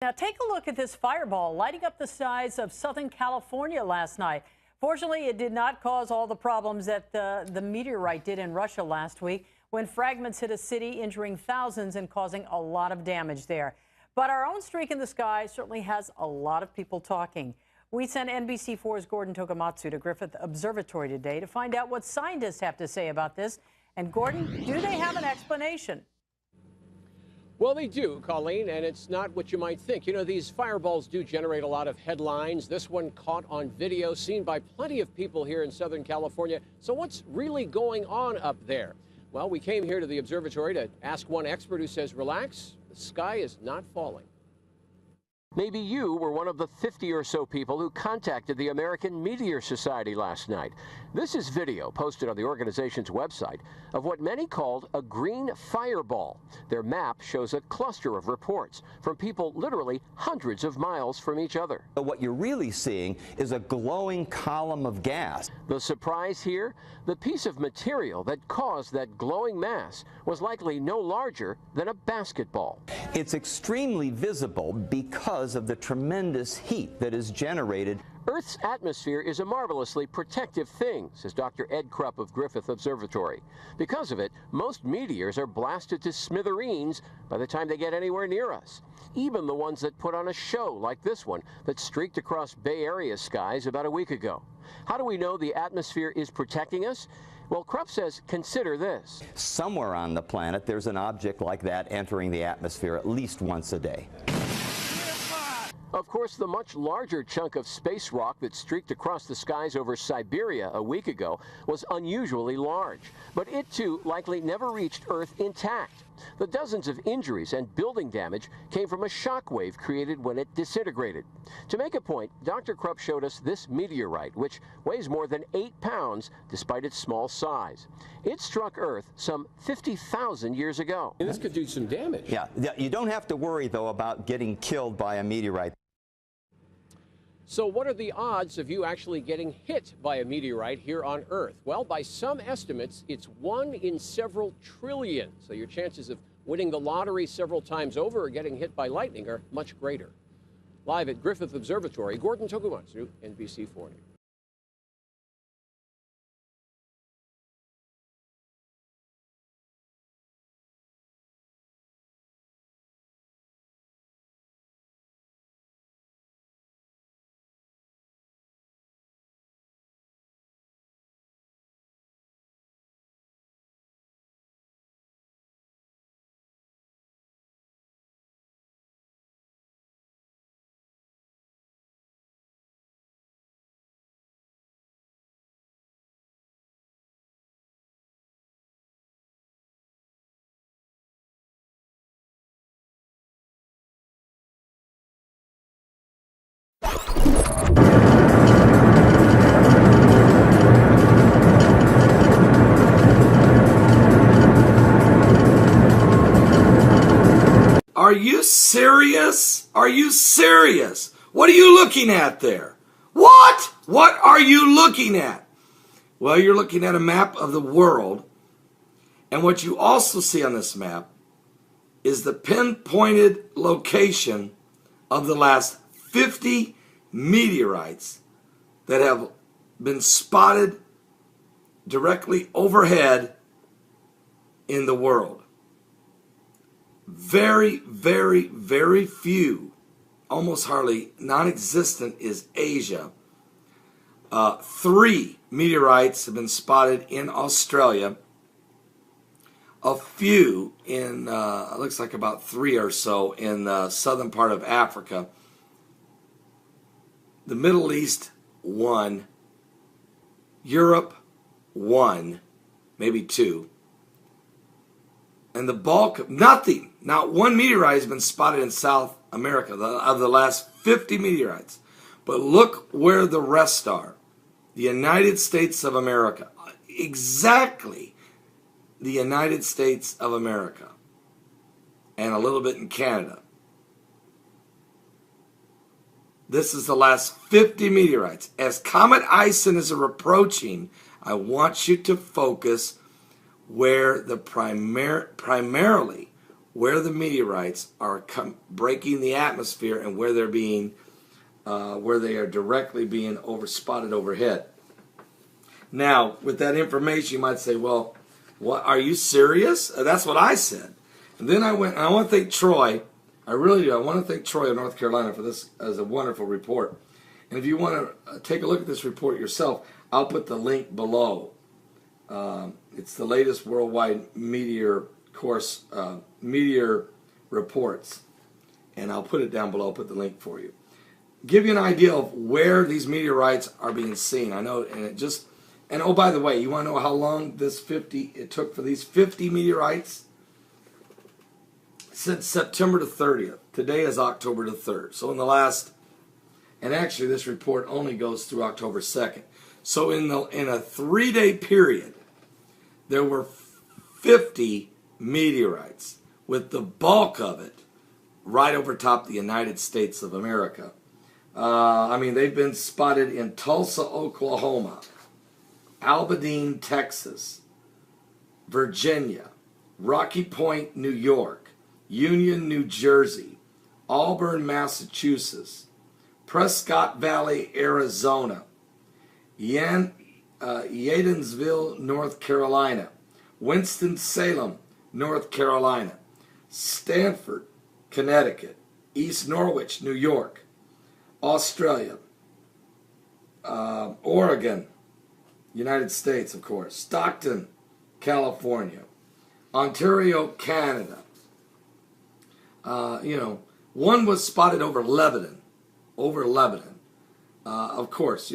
Now take a look at this fireball lighting up the skies of Southern California last night. Fortunately, it did not cause all the problems that the meteorite did in Russia last week when fragments hit a city, injuring thousands and causing a lot of damage there. But our own streak in the sky certainly has a lot of people talking. We sent NBC4's Gordon Tokamatsu to Griffith Observatory today to find out what scientists have to say about this. And Gordon, do they have an explanation? Well, they do, Colleen, and it's not what you might think. You know, these fireballs do generate a lot of headlines. This one caught on video, seen by plenty of people here in Southern California. So what's really going on up there? Well, we came here to the observatory to ask one expert who says, relax, the sky is not falling. Maybe you were one of the 50 or so people who contacted the American Meteor Society last night. This is video posted on the organization's website of what many called a green fireball. Their map shows a cluster of reports from people literally hundreds of miles from each other. But what you're really seeing is a glowing column of gas. The surprise here? The piece of material that caused that glowing mass was likely no larger than a basketball. It's extremely visible because of the tremendous heat that is generated. Earth's atmosphere is a marvelously protective thing, says Dr. Ed Krupp of Griffith Observatory. Because of it, most meteors are blasted to smithereens by the time they get anywhere near us. Even the ones that put on a show, like this one that streaked across Bay Area skies about a week ago. How do we know the atmosphere is protecting us? Well, Krupp says, consider this. Somewhere on the planet, there's an object like that entering the atmosphere at least once a day. Of course, the much larger chunk of space rock that streaked across the skies over Siberia a week ago was unusually large, but it too likely never reached Earth intact. The dozens of injuries and building damage came from a shock wave created when it disintegrated. To make a point, Dr. Krupp showed us this meteorite, which weighs more than 8 pounds despite its small size. It struck Earth some 50,000 years ago. And this could do some damage. Yeah, you don't have to worry, though, about getting killed by a meteorite. So what are the odds of you actually getting hit by a meteorite here on Earth? Well, by some estimates, it's 1 in several trillion. So your chances of winning the lottery several times over or getting hit by lightning are much greater. Live at Griffith Observatory, Gordon Tokamatsu, NBC4 News. Are you serious? Are you serious? What are you looking at there? What? What are you looking at? Well, you're looking at a map of the world. And what you also see on this map is the pinpointed location of the last 50 meteorites that have been spotted directly overhead in the world. Very, very, very few, almost hardly non-existent is Asia. 3 meteorites have been spotted in Australia. A few in, looks like about 3 or so in the southern part of Africa. The Middle East, 1. Europe, 1, maybe 2. And the bulk, nothing, not 1 meteorite has been spotted in South America of the last 50 meteorites. But look where the rest are. The United States of America. Exactly the United States of America. And a little bit in Canada. This is the last 50 meteorites. As Comet Ison is approaching, I want you to focus where the primarily where the meteorites are breaking the atmosphere and where they're being, where they are directly being spotted overhead. Now, with that information, you might say, well, what, are you serious? That's what I said. And then I went, and I want to thank Troy. I really do. I want to thank Troy of North Carolina for this as a wonderful report. And if you want to take a look at this report yourself, I'll put the link below. It's the latest worldwide meteor reports. And I'll put it down below. I'll put the link for you. Give you an idea of where these meteorites are being seen. I know, and it just... And oh, by the way, you want to know how long it took for these 50 meteorites? Since September the 30th. Today is October the 3rd. So in the last, and actually this report only goes through October 2nd. So in a 3-day period, there were 50 meteorites, with the bulk of it right over top the United States of America. I mean, they've been spotted in Tulsa, Oklahoma, Aberdeen, Texas, Virginia, Rocky Point, New York, Union, New Jersey, Auburn, Massachusetts, Prescott Valley, Arizona, Yadensville, North Carolina, Winston-Salem, North Carolina, Stanford, Connecticut, East Norwich, New York, Australia, Oregon, United States, of course, Stockton, California, Ontario, Canada. One was spotted over Lebanon. Of course,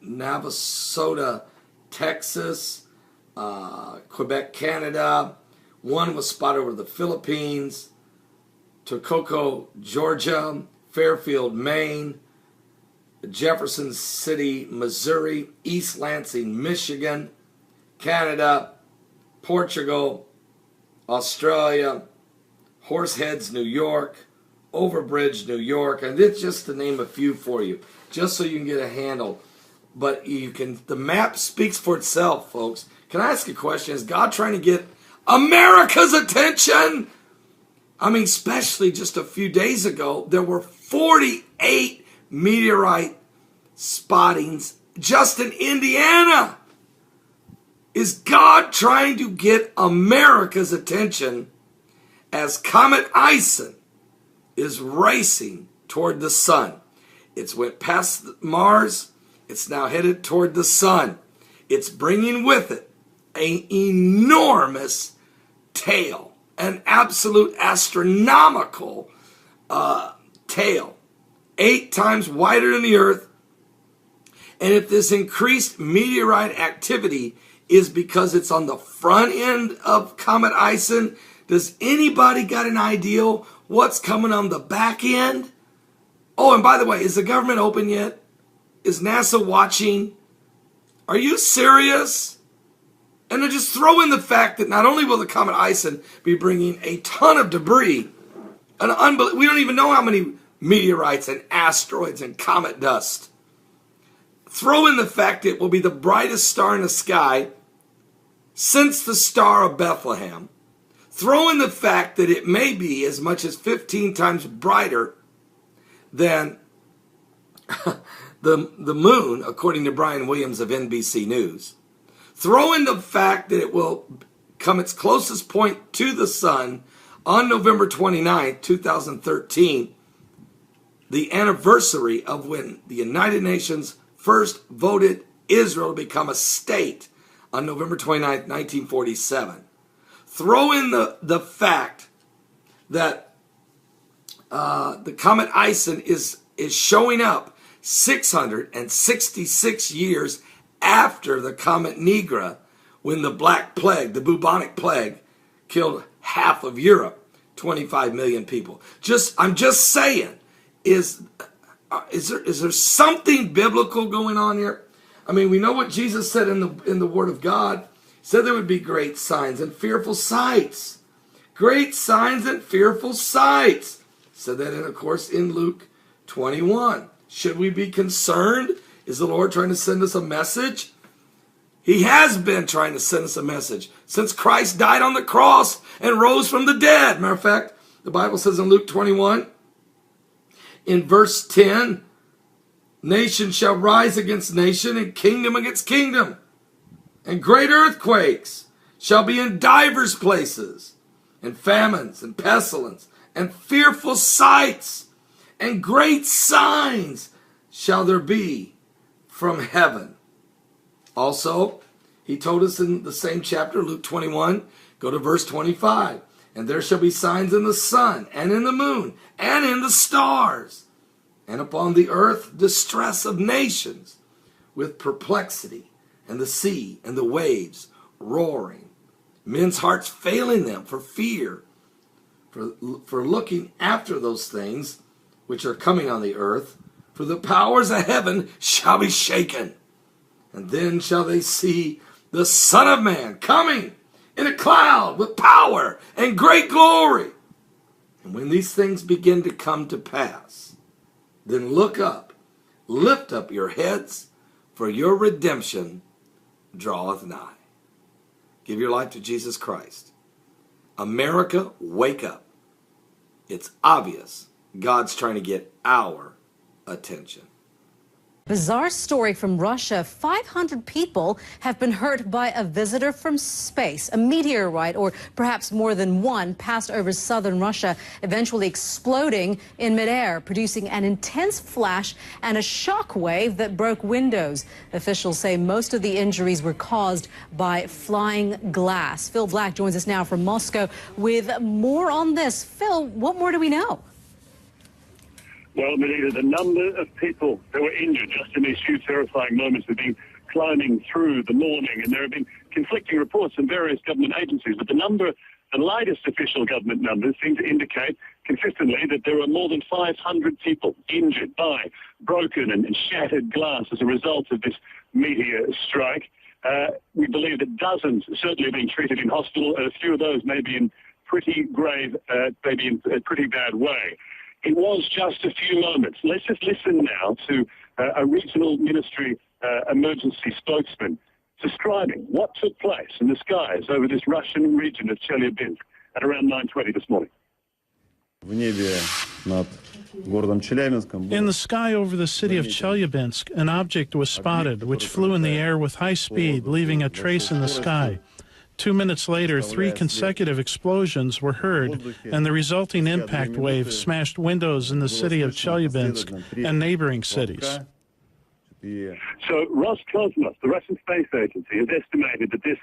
Navasota, Texas, Quebec, Canada. One was spotted over the Philippines, Toccoa, Georgia, Fairfield, Maine, Jefferson City, Missouri, East Lansing, Michigan, Canada, Portugal, Australia, Horseheads, New York, Overbridge, New York, and it's just to name a few for you, just so you can get a handle. But the map speaks for itself, folks. Can I ask a question? Is God trying to get America's attention? I mean, especially just a few days ago, there were 48 meteorite spottings just in Indiana. Is God trying to get America's attention as Comet Ison is racing toward the sun? It's went past Mars. It's now headed toward the sun. It's bringing with it an enormous tail, an absolute astronomical tail, 8 times wider than the Earth. And if this increased meteorite activity is because it's on the front end of Comet Ison, does anybody got an idea what's coming on the back end? Oh, and by the way, is the government open yet? Is NASA watching? Are you serious? And then just throw in the fact that not only will the Comet Ison be bringing a ton of debris, we don't even know how many meteorites and asteroids and comet dust. Throw in the fact it will be the brightest star in the sky since the Star of Bethlehem. Throw in the fact that it may be as much as 15 times brighter than the moon, according to Brian Williams of NBC News. Throw in the fact that it will come its closest point to the sun on November 29, 2013, the anniversary of when the United Nations first voted Israel to become a state on November 29, 1947. Throw in the fact that the Comet Ison is showing up 666 years after the Comet Nigra, when the Black Plague, the bubonic plague, killed half of Europe, 25 million people. I'm just saying, is there something biblical going on here? I mean, we know what Jesus said in the Word of God. He said there would be great signs and fearful sights. Great signs and fearful sights. He said that, of course, in Luke 21. Should we be concerned? Is the Lord trying to send us a message? He has been trying to send us a message since Christ died on the cross and rose from the dead. Matter of fact, the Bible says in Luke 21, in verse 10, nation shall rise against nation and kingdom against kingdom. And great earthquakes shall be in divers places, and famines and pestilence and fearful sights and great signs shall there be from heaven. Also, he told us in the same chapter, Luke 21, go to verse 25. And there shall be signs in the sun, and in the moon, and in the stars, and upon the earth distress of nations, with perplexity, and the sea and the waves roaring, men's hearts failing them for fear, for looking after those things which are coming on the earth, for the powers of heaven shall be shaken. And then shall they see the Son of Man coming in a cloud with power and great glory. And when these things begin to come to pass, then look up, lift up your heads, for your redemption draweth nigh. Give your life to Jesus Christ. America, wake up. It's obvious God's trying to get our attention. Bizarre story from Russia. 500 people have been hurt by a visitor from space. A meteorite, or perhaps more than one, passed over southern Russia, eventually exploding in midair, producing an intense flash and a shock wave that broke windows. Officials say most of the injuries were caused by flying glass. Phil Black joins us now from Moscow with more on this. Phil, what more do we know? Well, Melita, the number of people that were injured just in these few terrifying moments have been climbing through the morning, and there have been conflicting reports from various government agencies, but the latest official government numbers seem to indicate consistently that there are more than 500 people injured by broken and shattered glass as a result of this meteor strike. We believe that dozens certainly are being treated in hospital. A few of those may be in pretty grave, maybe in a pretty bad way. It was just a few moments. Let's just listen now to a regional ministry emergency spokesman describing what took place in the skies over this Russian region of Chelyabinsk at around 9:20 this morning. In the sky over the city of Chelyabinsk, an object was spotted which flew in the air with high speed, leaving a trace in the sky. 2 minutes later, 3 consecutive explosions were heard, and the resulting impact wave smashed windows in the city of Chelyabinsk and neighboring cities. So Roscosmos, the Russian space agency, has estimated that this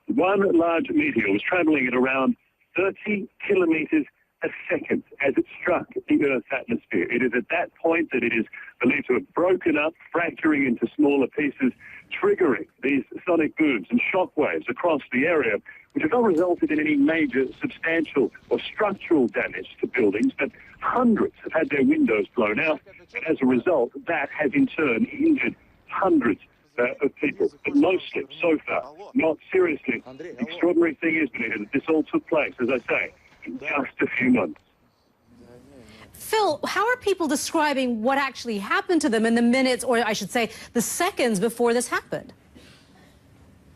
one large meteor was traveling at around 30 kilometers a second as it struck the Earth's atmosphere. It is at that point that it is believed to have broken up, fracturing into smaller pieces, triggering these sonic booms and shock waves across the area, which have not resulted in any major substantial or structural damage to buildings, but hundreds have had their windows blown out, and as a result, that has in turn injured hundreds of people, but mostly, so far, not seriously. The extraordinary thing is, Benita, that this all took place, as I say, in just a few months. Phil, how are people describing what actually happened to them in the minutes, or I should say, the seconds before this happened?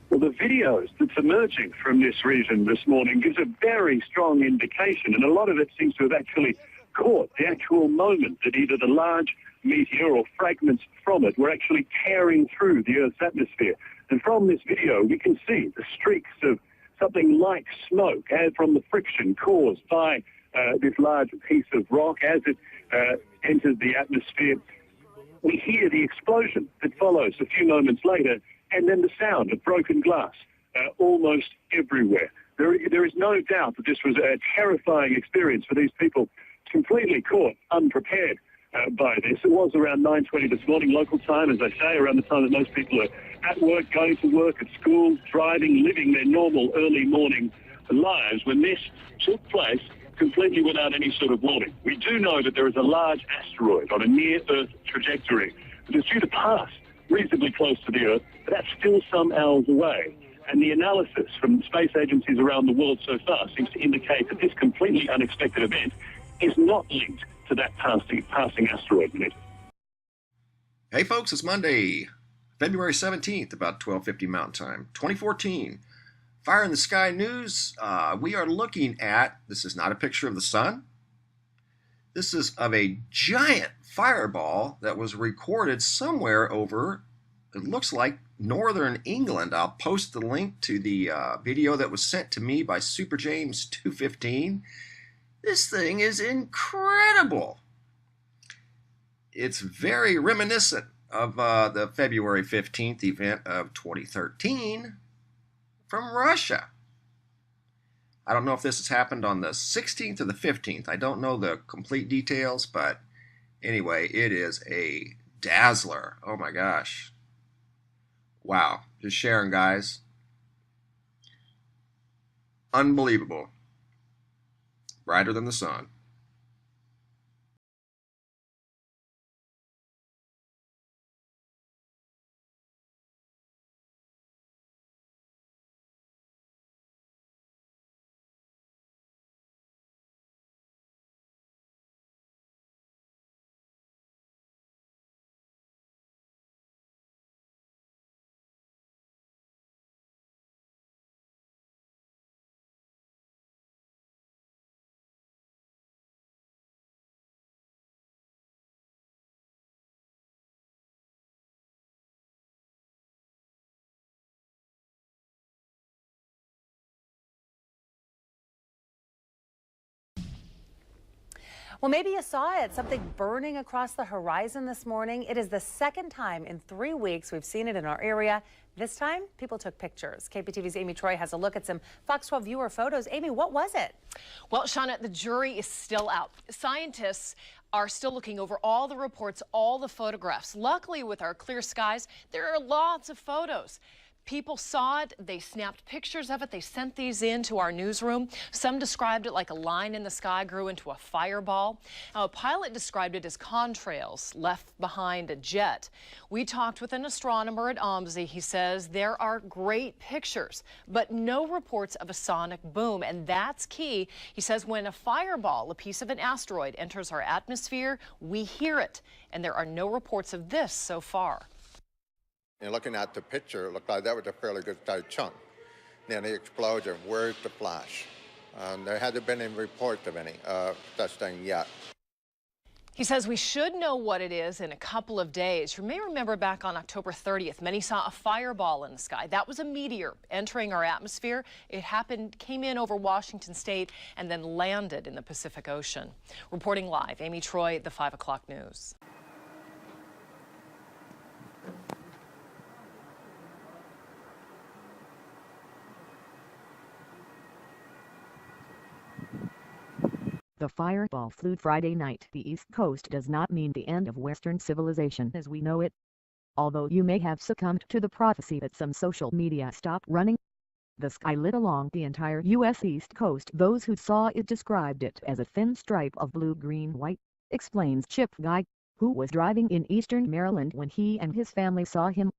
Well, the videos that's emerging from this region this morning gives a very strong indication, and a lot of it seems to have actually caught the actual moment that either the large meteor or fragments from it were actually tearing through the Earth's atmosphere. And from this video, we can see the streaks of something like smoke from the friction caused by this large piece of rock as it enters the atmosphere. We hear the explosion that follows a few moments later, and then the sound of broken glass almost everywhere. There is no doubt that this was a terrifying experience for these people, completely caught unprepared by this. It was around 9:20 this morning, local time, as I say, around the time that most people are at work, going to work, at school, driving, living their normal early morning lives, when this took place completely without any sort of warning. We do know that there is a large asteroid on a near-Earth trajectory that is due to pass reasonably close to the Earth, but that's still some hours away. And the analysis from space agencies around the world so far seems to indicate that this completely unexpected event is not linked to that passing asteroid. Hey folks, it's Monday, February 17th, about 12:50 Mountain Time, 2014. Fire in the Sky News. We are looking at, this is not a picture of the sun. This is of a giant fireball that was recorded somewhere over, it looks like, northern England. I'll post the link to the video that was sent to me by Super James 215. This thing is incredible. It's very reminiscent of the February 15th event of 2013 from Russia. I don't know if this has happened on the 16th or the 15th. I don't know the complete details, but anyway, it is a dazzler. Oh my gosh. Wow. Just sharing, guys. Unbelievable. Brighter than the sun. Well, maybe you saw it, something burning across the horizon this morning. It is the second time in 3 weeks we've seen it in our area. This time, people took pictures. KPTV's Amy Troy has a look at some Fox 12 viewer photos. Amy, what was it? Well, Shauna, the jury is still out. Scientists are still looking over all the reports, all the photographs. Luckily, with our clear skies, there are lots of photos. People saw it, they snapped pictures of it, they sent these in to our newsroom. Some described it like a line in the sky grew into a fireball. Now, a pilot described it as contrails left behind a jet. We talked with an astronomer at OMSI. He says there are great pictures, but no reports of a sonic boom, and that's key. He says when a fireball, a piece of an asteroid, enters our atmosphere, we hear it, and there are no reports of this so far. And looking at the picture, it looked like that was a fairly good sized chunk. Then the explosion, where's the flash? There hasn't been any report of any such thing yet. He says we should know what it is in a couple of days. You may remember back on October 30th, many saw a fireball in the sky. That was a meteor entering our atmosphere. It came in over Washington State and then landed in the Pacific Ocean. Reporting live, Amy Troy, the 5 o'clock news. The fireball flew Friday night. The East Coast does not mean the end of Western civilization as we know it. Although you may have succumbed to the prophecy that some social media stopped running. The sky lit along the entire U.S. East Coast. Those who saw it described it as a thin stripe of blue-green-white, explains Chip Guy, who was driving in eastern Maryland when he and his family saw him.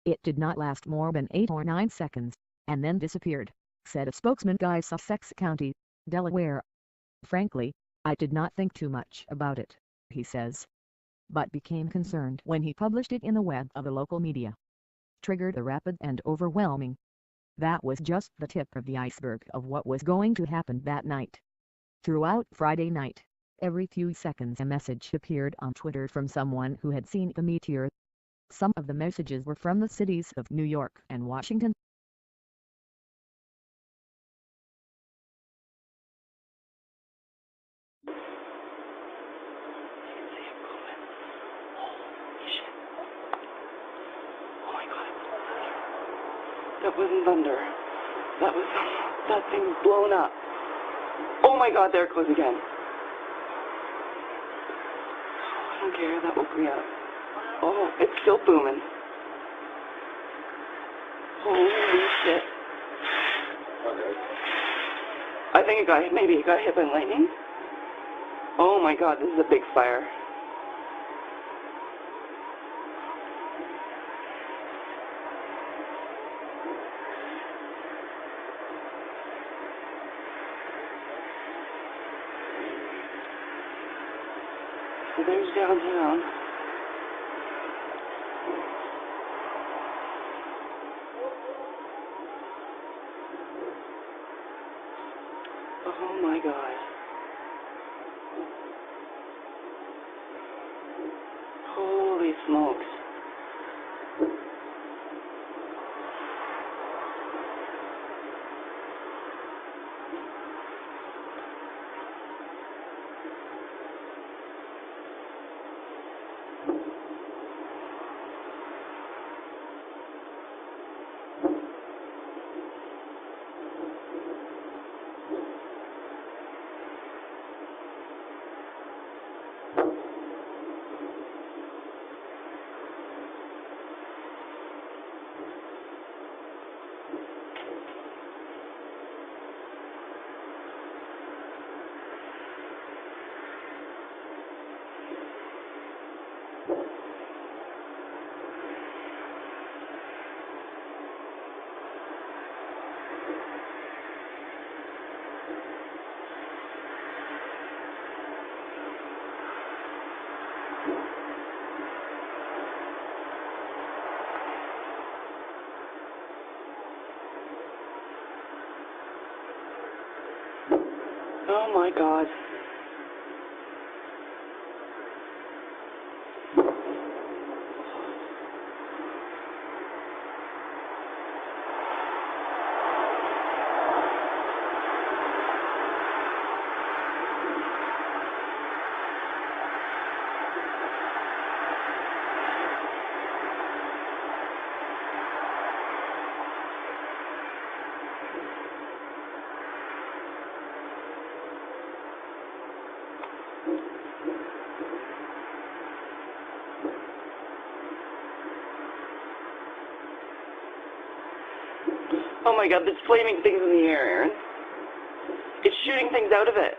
It did not last more than 8 or 9 seconds, and then disappeared, said a spokesman. Guy, Sussex County, Delaware. Frankly, I did not think too much about it, he says, but became concerned when he published it in the web of the local media. Triggered a rapid and overwhelming. That was just the tip of the iceberg of what was going to happen that night. Throughout Friday night, every few seconds a message appeared on Twitter from someone who had seen the meteor. Some of the messages were from the cities of New York and Washington. That wasn't thunder. That thing's blown up. Oh my God, there it goes again. I don't care, that woke me up. Oh, it's still booming. Holy shit. I think maybe it got hit by lightning. Oh my God, this is a big fire. So there's downtown. Oh my God. Holy smokes. Oh my God. Oh my God, there's flaming things in the air, Aaron. It's shooting things out of it.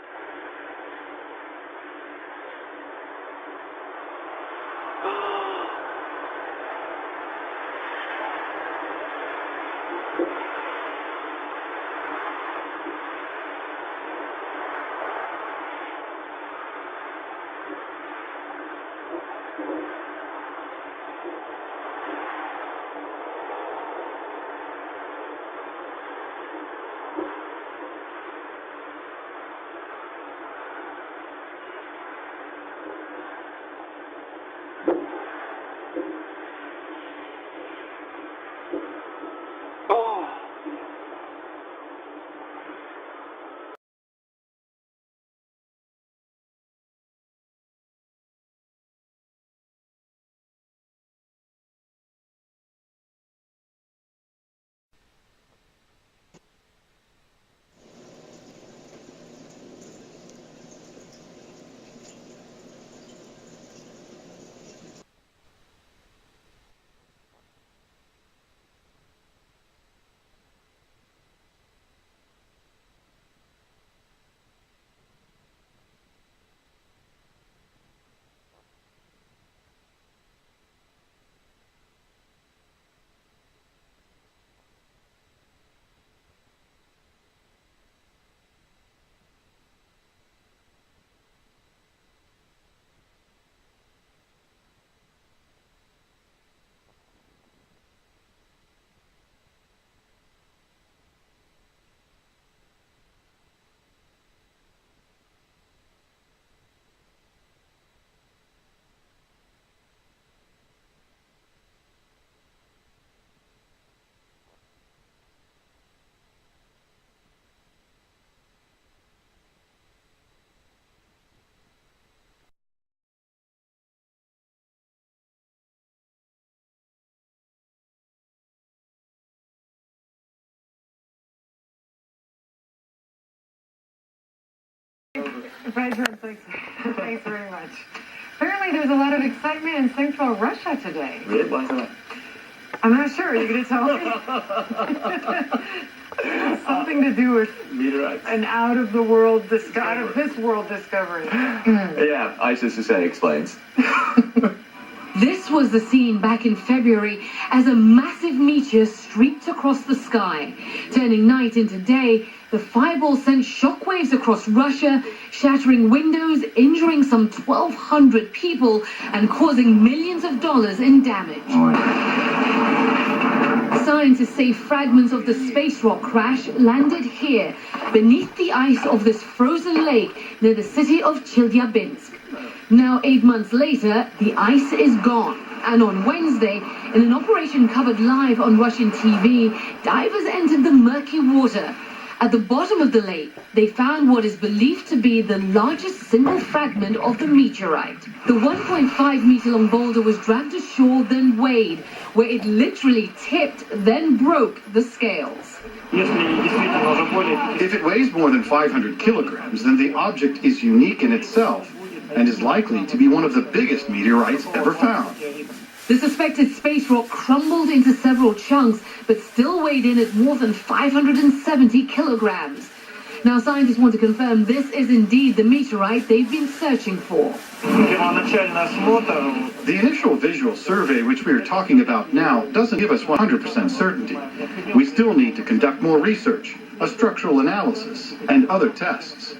President, thanks very much. Apparently there's a lot of excitement in central Russia today. Really? Why is that? I'm not sure. Are you going to tell me? Something to do with Meteorites. an out of this world discovery. Yeah, ISIS explains. This was the scene back in February as a massive meteor streaked across the sky. Turning night into day, the fireball sent shockwaves across Russia, shattering windows, injuring some 1,200 people, and causing millions of dollars in damage. Scientists say fragments of the space rock crash landed here, beneath the ice of this frozen lake near the city of Chelyabinsk. Now, 8 months later, the ice is gone. And on Wednesday, in an operation covered live on Russian TV, divers entered the murky water. At the bottom of the lake, they found what is believed to be the largest single fragment of the meteorite. The 1.5-meter-long boulder was dragged ashore, then weighed, where it literally tipped, then broke the scales. If it weighs more than 500 kilograms, then the object is unique in itself and is likely to be one of the biggest meteorites ever found. The suspected space rock crumbled into several chunks, but still weighed in at more than 570 kilograms. Now, scientists want to confirm this is indeed the meteorite they've been searching for. The initial visual survey, which we are talking about now, doesn't give us 100% certainty. We still need to conduct more research, a structural analysis, and other tests.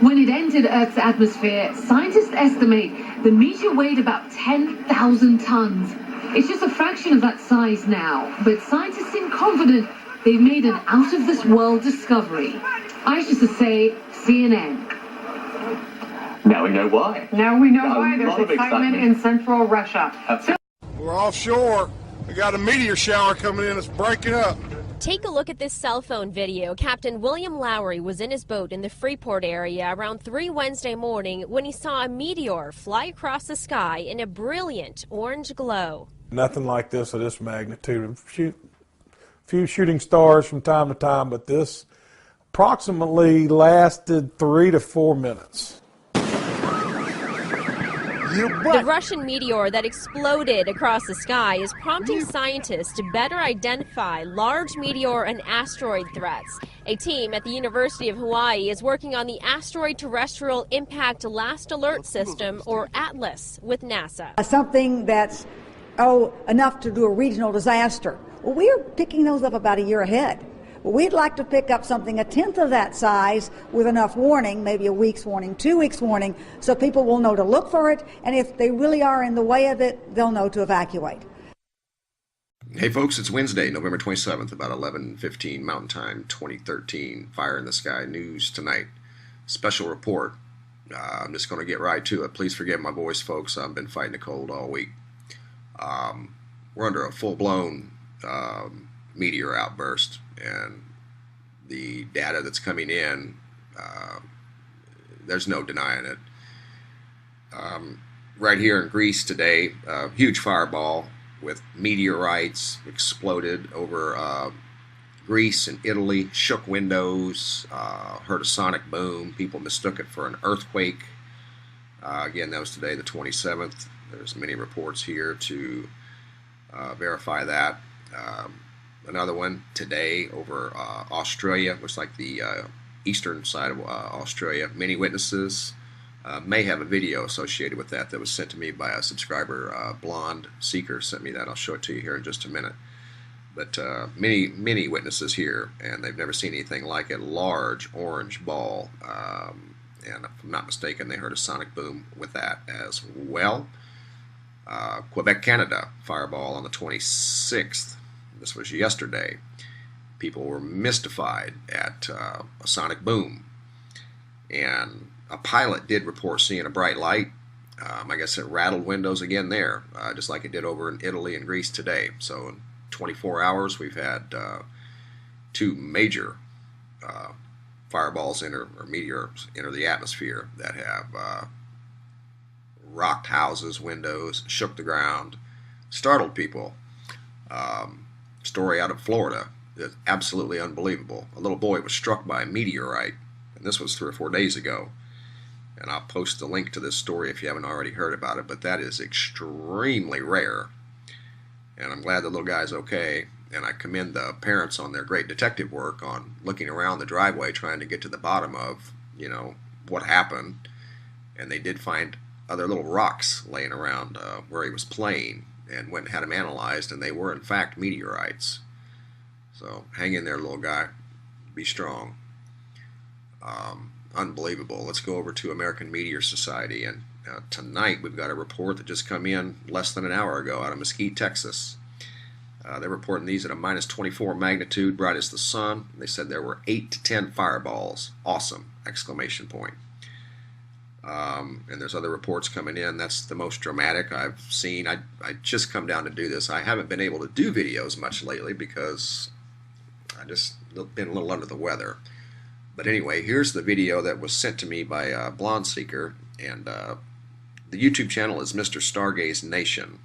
When it entered Earth's atmosphere, scientists estimate the meteor weighed about 10,000 tons. It's just a fraction of that size now, but scientists seem confident they've made an out-of-this-world discovery. I used to say CNN. Now we know why. Now we know why. There's excitement in central Russia. We're offshore. We got a meteor shower coming in. It's breaking up. Take a look at this cell phone video. Captain William Lowry was in his boat in the Freeport area around 3 Wednesday morning when he saw a meteor fly across the sky in a brilliant orange glow. Nothing like this of this magnitude. A few shooting stars from time to time, but this approximately lasted 3 to 4 minutes. The Russian meteor that exploded across the sky is prompting scientists to better identify large meteor and asteroid threats. A team at the University of Hawaii is working on the Asteroid Terrestrial Impact Last Alert System, or ATLAS, with NASA. Something that's, enough to do a regional disaster. Well, we are picking those up about a year ahead. We'd like to pick up something a tenth of that size with enough warning, maybe a week's warning, 2 weeks warning, so people will know to look for it, and if they really are in the way of it, they'll know to evacuate. Hey folks, it's Wednesday, November 27th, about 11:15 Mountain Time, 2013. Fire in the Sky News tonight. Special report. I'm just going to get right to it. Please forgive my voice, folks. I've been fighting a cold all week. We're under a full-blown meteor outburst, and the data that's coming in, there's no denying it. Right here in Greece today, a huge fireball with meteorites exploded over Greece and Italy, shook windows, heard a sonic boom. People mistook it for an earthquake. Again, that was today, the 27th. There's many reports here to verify that. Another one today over Australia, looks like the eastern side of Australia. Many witnesses may have a video associated with that was sent to me by a subscriber. Blonde Seeker sent me that. I'll show it to you here in just a minute. But many witnesses here, and they've never seen anything like it. Large orange ball, and if I'm not mistaken, they heard a sonic boom with that as well. Quebec, Canada, fireball on the 26th. This was yesterday. People were mystified at a sonic boom, and a pilot did report seeing a bright light. I guess it rattled windows again there, just like it did over in Italy and Greece today. So in 24 hours, we've had 2 major fireballs or meteors enter the atmosphere that have rocked houses, windows, shook the ground, startled people. Story out of Florida is absolutely unbelievable. A little boy was struck by a meteorite, and this was 3 or 4 days ago. And I'll post the link to this story if you haven't already heard about it, but that is extremely rare. And I'm glad the little guy's okay, and I commend the parents on their great detective work on looking around the driveway trying to get to the bottom of, what happened. And they did find other little rocks laying around where he was playing, and went and had them analyzed, and they were in fact meteorites. So hang in there, little guy. Be strong. Unbelievable. Let's go over to American Meteor Society, and tonight we've got a report that just come in less than an hour ago out of Mesquite, Texas. They're reporting these at a minus 24 magnitude, bright as the sun. They said there were 8 to 10 fireballs. Awesome! Exclamation point. And there's other reports coming in. That's the most dramatic I've seen. I just come down to do this. I haven't been able to do videos much lately because I just been a little under the weather. But anyway, here's the video that was sent to me by Blonde Seeker, and the YouTube channel is Mr. Stargaze Nation.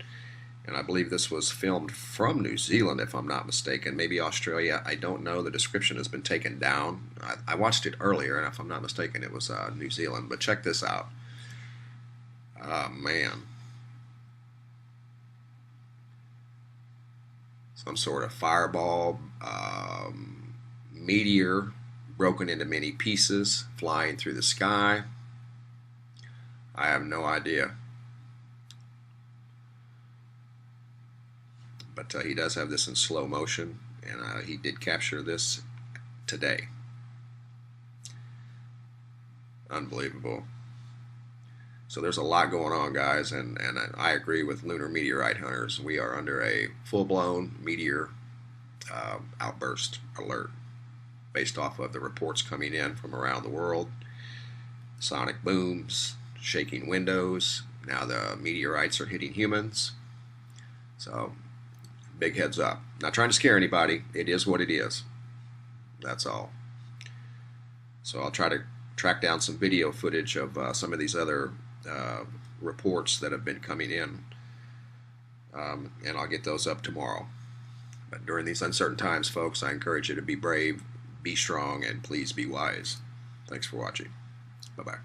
And I believe this was filmed from New Zealand, if I'm not mistaken. Maybe Australia. I don't know. The description has been taken down. I watched it earlier, and if I'm not mistaken, it was New Zealand. But check this out. Oh, man. Some sort of fireball, meteor broken into many pieces, flying through the sky. I have no idea. But he does have this in slow motion, and he did capture this today. Unbelievable. So there's a lot going on, guys, and I agree with lunar meteorite hunters. We are under a full-blown meteor outburst alert based off of the reports coming in from around the world. Sonic booms, shaking windows. Now the meteorites are hitting humans. So big heads up. Not trying to scare anybody. It is what it is. That's all. So I'll try to track down some video footage of some of these other reports that have been coming in, and I'll get those up tomorrow. But during these uncertain times, folks, I encourage you to be brave, be strong, and please be wise. Thanks for watching. Bye-bye.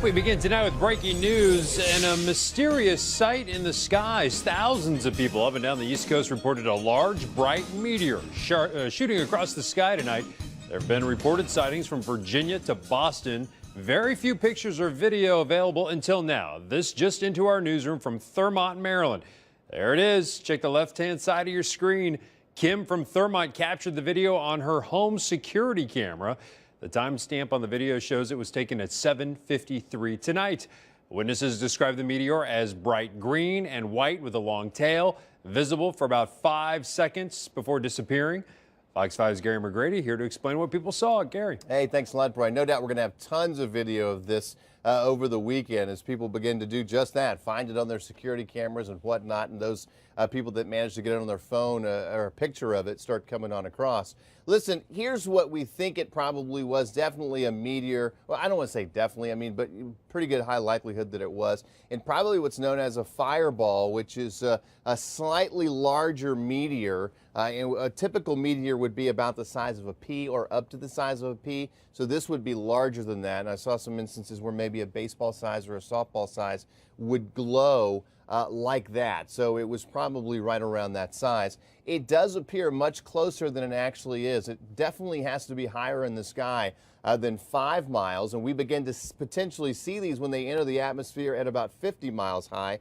We begin tonight with breaking news and a mysterious sight in the skies. Thousands of people up and down the East Coast reported a large, bright meteor shooting across the sky tonight. There have been reported sightings from Virginia to Boston. Very few pictures or video available until now. This just into our newsroom from Thermont, Maryland. There it is. Check the left-hand side of your screen. Kim from Thermont captured the video on her home security camera. The timestamp on the video shows it was taken at 7:53 tonight. Witnesses describe the meteor as bright green and white with a long tail, visible for about 5 seconds before disappearing. Fox 5's Gary McGrady here to explain what people saw. Gary. Hey, thanks a lot, Brian. No doubt we're going to have tons of video of this over the weekend as people begin to do just that, find it on their security cameras and whatnot, and those people that manage to get it on their phone or a picture of it start coming on across. Listen, here's what we think it probably was. Definitely a meteor. Well, I don't want to say definitely, but pretty good high likelihood that it was. And probably what's known as a fireball, which is a slightly larger meteor. And a typical meteor would be about the size of a pea or up to the size of a pea. So this would be larger than that. And I saw some instances where maybe a baseball size or a softball size would glow like that. So it was probably right around that size. It does appear much closer than it actually is. It definitely has to be higher in the sky than 5 miles. And we begin to potentially see these when they enter the atmosphere at about 50 miles high.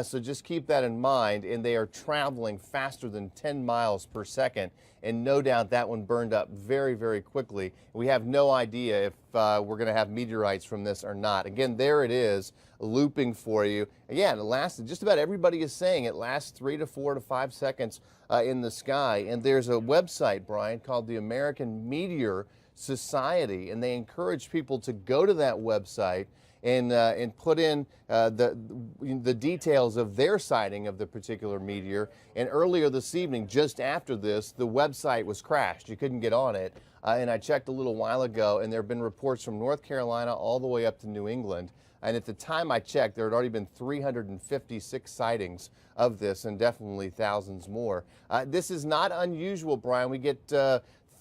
So just keep that in mind, and they are traveling faster than 10 miles per second, and no doubt that one burned up very, very quickly. We have no idea if we're going to have meteorites from this or not. Again, there it is, looping for you. Again, it lasted, just about everybody is saying it lasts 3 to 4 to 5 seconds in the sky, and there's a website, Brian, called the American Meteor Society, and they encourage people to go to that website and put in the details of their sighting of the particular meteor. And earlier this evening, just after this, the website was crashed. You couldn't get on it. And I checked a little while ago, and there have been reports from North Carolina all the way up to New England. And at the time I checked, there had already been 356 sightings of this, and definitely thousands more. This is not unusual, Brian. We get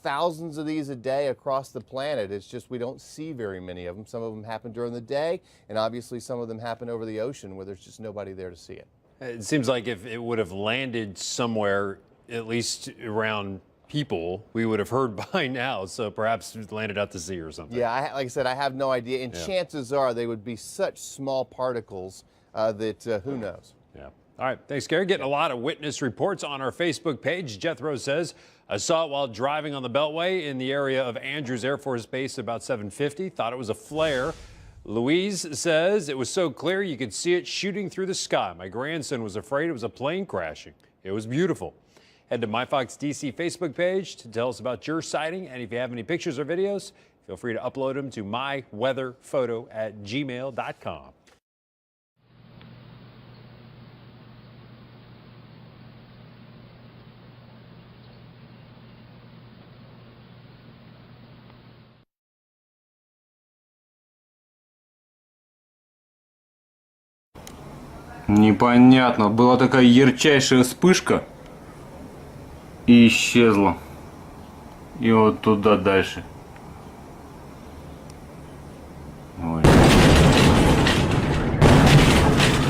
thousands of these a day across the planet. It's just we don't see very many of them. Some of them happen during the day, and obviously some of them happen over the ocean where there's just nobody there to see it. It seems like if it would have landed somewhere, at least around people, we would have heard by now. So perhaps it landed out to sea or something. Yeah, like I said, I have no idea. And chances are they would be such small particles that who knows. Yeah. All right. Thanks, Gary. Getting a lot of witness reports on our Facebook page. Jethro says, I saw it while driving on the Beltway in the area of Andrews Air Force Base about 7:50. Thought it was a flare. Louise says it was so clear you could see it shooting through the sky. My grandson was afraid it was a plane crashing. It was beautiful. Head to MyFox DC Facebook page to tell us about your sighting. And if you have any pictures or videos, feel free to upload them to myweatherphoto@gmail.com. Непонятно. Была такая ярчайшая вспышка и исчезла. И вот туда дальше. Ой.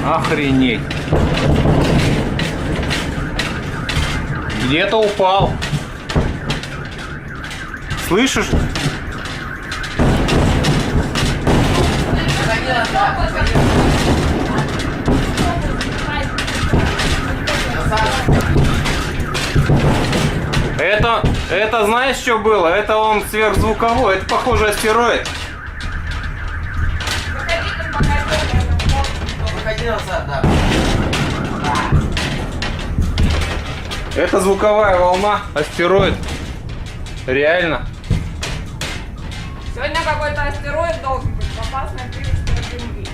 Охренеть. Где-то упал. Слышишь? Это знаешь, что было? Это он сверхзвуковой, это похоже астероид. Это звуковая волна, астероид. Реально. Сегодня какой-то астероид должен быть в опасной близости от Земли.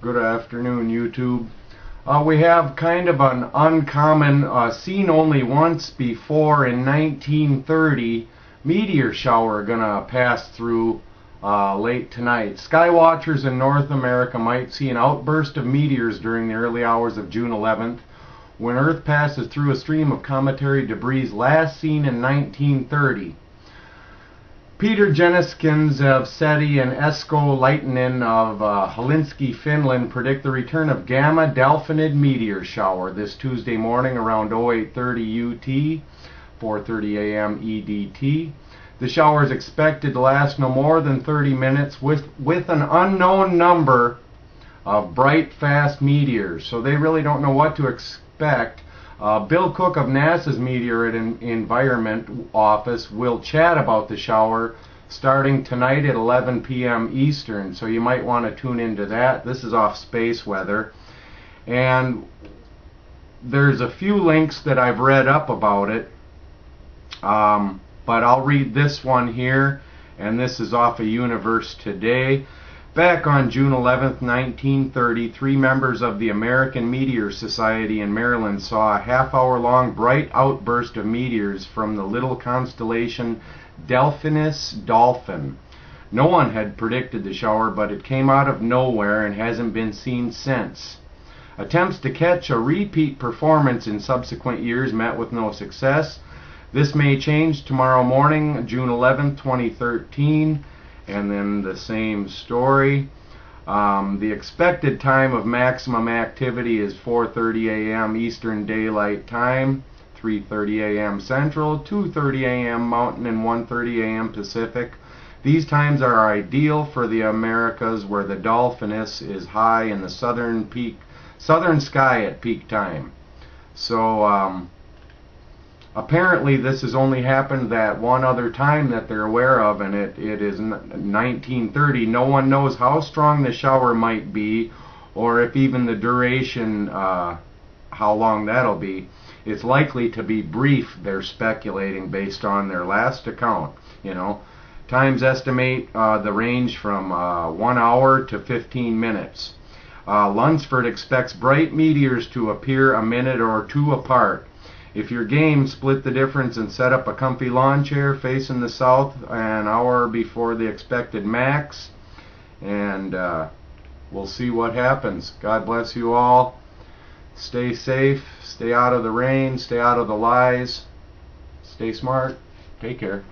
Good afternoon, YouTube. We have kind of an uncommon, seen only once before in 1930, meteor shower gonna pass through late tonight. Skywatchers in North America might see an outburst of meteors during the early hours of June 11th, when Earth passes through a stream of cometary debris last seen in 1930. Peter Jenniskins of SETI and Esko Laitinen of Helsinki, Finland predict the return of Gamma Delphinid meteor shower this Tuesday morning around 0830 UT, 4:30 a.m. EDT. The shower is expected to last no more than 30 minutes with an unknown number of bright, fast meteors. So they really don't know what to expect. Bill Cook of NASA's Meteorite Environment Office will chat about the shower starting tonight at 11 p.m. Eastern, so you might want to tune into that. This is off space weather. And there's a few links that I've read up about it, but I'll read this one here, and this is off of Universe Today. Back on June 11th, 1930, 3 members of the American Meteor Society in Maryland saw a half-hour-long bright outburst of meteors from the little constellation Delphinus Dolphin. No one had predicted the shower, but it came out of nowhere and hasn't been seen since. Attempts to catch a repeat performance in subsequent years met with no success. This may change tomorrow morning, June 11th, 2013. And then the same story. The expected time of maximum activity is 4:30 a.m. Eastern Daylight Time, 3:30 a.m. Central, 2:30 a.m. Mountain, and 1:30 a.m. Pacific. These times are ideal for the Americas, where the Dolphinus is high in the southern sky at peak time. So apparently this has only happened that one other time that they're aware of, and it is 1930. No one knows how strong the shower might be, or if even the duration, how long that'll be. It's likely to be brief, they're speculating, based on their last account. You know, times estimate the range from 1 hour to 15 minutes. Lunsford expects bright meteors to appear a minute or two apart. If you're game, split the difference and set up a comfy lawn chair facing the south an hour before the expected max, and we'll see what happens. God bless you all. Stay safe, stay out of the rain, stay out of the lies, stay smart, take care.